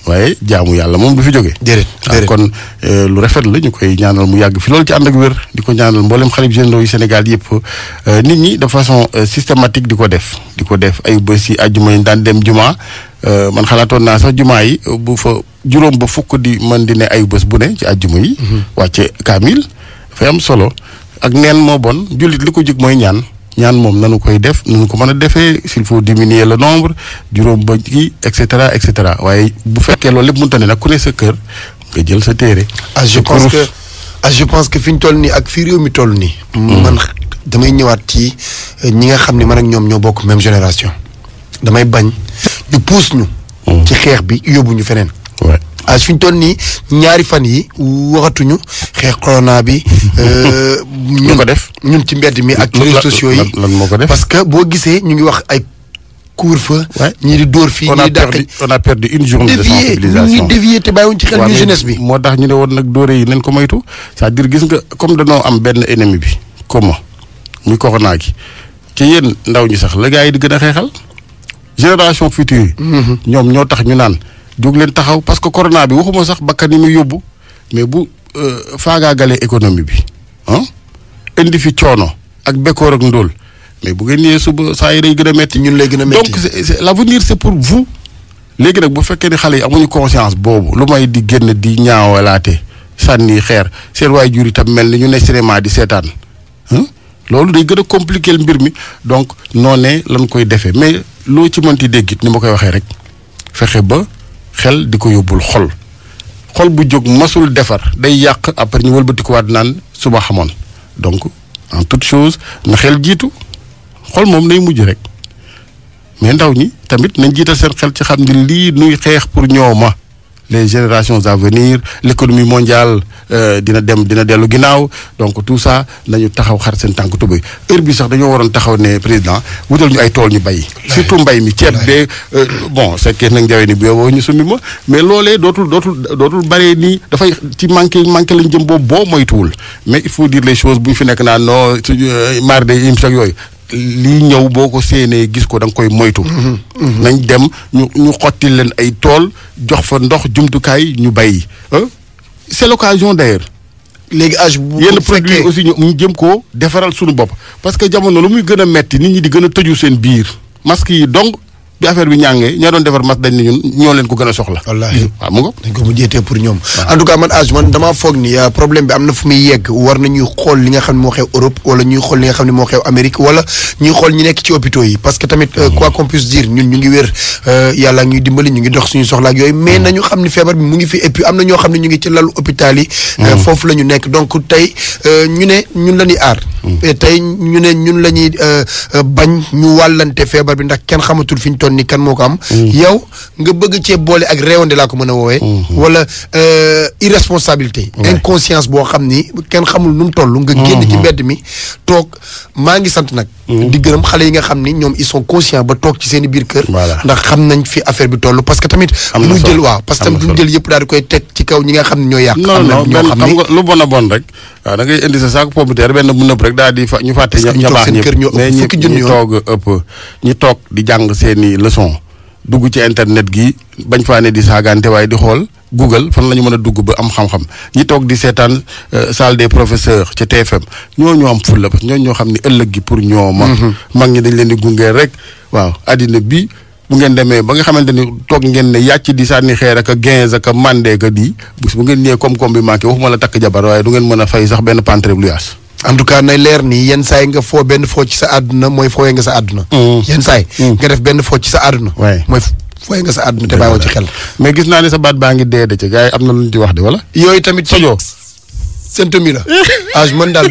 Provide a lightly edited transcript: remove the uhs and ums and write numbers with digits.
waaye jaamu yàlla moom du fi jógee. déedéet kon lu rafet la ñu koy ñaanal mu yàgg fi loolu ci ànd ak wér di ko ñaanal mboolem xalif généraux yu Sénégal yëpp nit ñi de façon systématique di ko def ay bés yi àjjuma yi daan dem juma man xalaatoon naa sax juma yi bu fa juróom ba fukk di mën di ne ay bés bu ne ci àjjuma yi. wàcce kaamil dafay am solo ak neen moo bon jullit li ko jig mooy ñaan moom nanu koy def nanu ko mën a defee s'il faut diminuer le nombre juróom ba kii et cetera waaye bu fekkee loolu lépp mënut a ne nag ku ne sa kër nga jël sa téere. je pense que fi ñu toll nii ak fii réew mi toll nii. man damay ñëwaat ci ñi nga xam ne man ak ñoom ñoo bokk même génération. damay bañ ñu puus ñu. ci xeex bi yóbbu ñu feneen. fi ñu toll nii ñaari fan yi waxatuñu xeex corona bi. ñu ko def ñun ci mbedd mi ak. réseaux sociaux yi lan moo ko def parce que boo gisee ñu ngi wax ay couvre-feu. ñii di dóor fii ñii di dàq. on a perdu une journée de sensibilisation ñu dévié te bàyyiwuñ ci xel ñu jeunesse bi. moo tax ñu ne woon nag dóore yi nañ ko moytu c'est-à-dire gis nga comme danoo am benn ennemi bi comme muy corona gi ci yéen ndaw ñi sax la gars yi di gën a xeexal génération future. ñoom ñoo tax ñu naan jóg leen taxaw parce que corona bi waxuma sax bakkan yi muy yóbbu mais bu faagaagalee économie bi indi fi coono ak bekkoor ak ndóol mais bu ngeen ñëwee suba saa yi day gën a metti ñun lay gën a metti donc l'avenir c'est pour vous. léegi nag bu fekkee ni xale yi amuñu conscience boobu lu may di génn di ñaawalaate sànni xeer seen waajur itam mel ni ñu ne cinéma di seetaan loolu day gën a compliquer mbir mi donc noonee lañ koy defee mais loo ci mënti dégg it ni ma koy waxee rek fexe ba xel di ko yóbbul xol bu jóg masul defar day yàq après ñu wëlbatikuwaat naan suba xamoon donc en toute chose na xel jiitu xol moom day mujj rek mais ndaw ñi tamit nañ jiital seen xel ci xam ni lii nuy xeex pour ñooma les générations à venir l'économie mondiale dina dellu ginnaaw donc tout ça nañu taxaw xar seen tànk tubéy heure bi sax dañoo waroon taxaw ne président wutal ñu ay tool ñu bay surtout mbay mi ceeb de bon sekkee nag njawee ni bu yow ñu summi ma mais loolee dootul baree nii dafay ci manqué lañ jëm boo moytuwul mais il faut dire les choses bu ñu fi nekk naan non mar de im sax yooyu lii ñëw boo ko séenee gis ko da nga koy moytu. nañ dem ñu xotti leen ay tool jox fa ndox jumtukaay ñu bay c'est l'occasion d'ailleurs. léegi âge bu yenn produit aussi ñu jëm koo defaral suñu bopp parce que jamono lu muy gën a metti nit ñi di gën a tëju seen biir masque yi donc bi affaire bi ñàngee ña doon defar masque dañ ne ñun ñoo leen ko gën a soxla. wallaahi waaw mu ngo dañ ko mujjeetee pour ñoom. en tout cas man damaa foog ni problème bi am na fu muy yegg war nañuy xool li nga xam ne moo xew Europe wala ñuy xool li nga xam ne moo xew Amérique wala ñuy xool ñi nekk ci hôpitaux yi parce que tamit quoi qu'on puisse dire ñun ñu ngi wér yàlla ñuy dimbali ñu ngi dox suñu soxla ak yooyu mais nañu xam ni feebar bi mu ngi fi et puis am na ñoo xam ne ñu ngi ci lalu hôpital yi. foofu la ñu nekk donc tey ñu ne ñun la ñuy aar. tey ñu ne ñun la ñuy bañ ñu wàllante feebar bi ndax kenn xamatul fi ñu toll ni kan moo ko am. yow nga bëgg cee boole ak réewande laa ko mën a woowee. wala irresponsabilité. inconscience boo xam ni kenn xamul nu mu toll. nga génn ci mbedd mi toog maa ngi sant nag. di gërëm xale yi nga xam ni ñoom ils sont conscients ba toog ci seen i biir kër. ndax xam nañ fi affaire bi toll parce que tamit. am na jël waaw parce que tamit duñ jël yëpp daal di koy teg ci kaw ñi nga xam ne ñoo yàq. non non xam nga lu bon a bon rek. waaw da ngay indi sa saako pomme de terre benn bu nëb rek daal di ñu fàtte ña baax ñëpp mais ñi toog ñi toog di jàng seeni leçon dugg ci internet gi bañ faa ne di saagante waaye di xool Google fan la ñu mën a dugg ba am xam-xam ñi toog di seetaan salle des professeurs ca TFM ñoo am fulla parce que ñoo xam ne ëllëg gi pour ñooma mag ñi dañ leen di gungee rek waaw addina bi bu ngeen demee ba nga xamante ni toog ngeen ne yàcc di sànni xeer ak a guinge ak a mandé ak a di bu ngeen ñëwee koom-koom bi manqué waxuma la takk jabar waaye du ngeen mën a fay sax benn pantre bu yaas. en tout cas nay leer nii yenn saay nga foo benn foo ci sa àdduna mooy fooyee nga sa àdduna. yenn saay nga def benn foo ci sa àdduna. mooy fooyee nga sa àdduna te bàyyiwoo ci xel. mais gis naa ne sa baat baa ngi dee de ci gars yi am na lu ñu ci wax de wala. yooyu tamit sojo symptôme yi la âge man daal.